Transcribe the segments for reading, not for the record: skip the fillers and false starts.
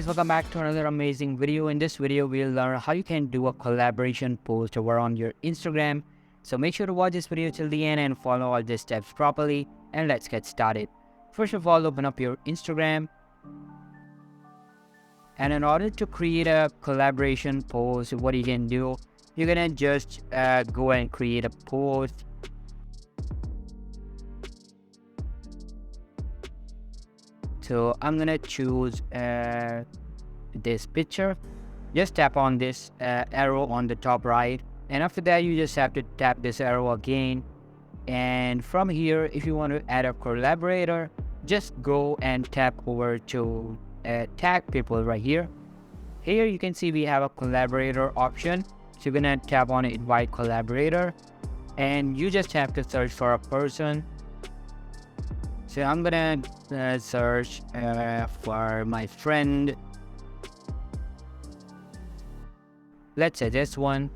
welcome back to another amazing video. In this video, we'll learn how you can do a collaboration post over on your Instagram. So make sure to watch this video till the end and follow all these steps properly, and let's get started. First of all, open up your Instagram. And in order to create a collaboration post, what you can do, you're gonna just go and create a post. So I'm gonna choose this picture. Just tap on this arrow on the top right, and after that you just have to tap this arrow again. And from here, if you want to add a collaborator, just go and tap over to tag people right here. Here you can see we have a collaborator option. So you're gonna tap on invite collaborator, and you just have to search for a person. So I'm gonna search for my friend. Let's say this one,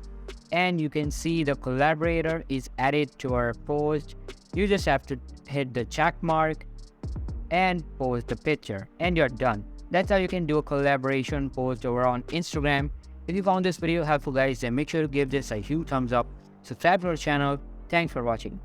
and you can see the collaborator is added to our post. You just have to hit the check mark and post the picture, and you're done. That's how you can do a collaboration post over on Instagram. If you found this video helpful, guys, then make sure to give this a huge thumbs up. Subscribe to our channel. Thanks for watching.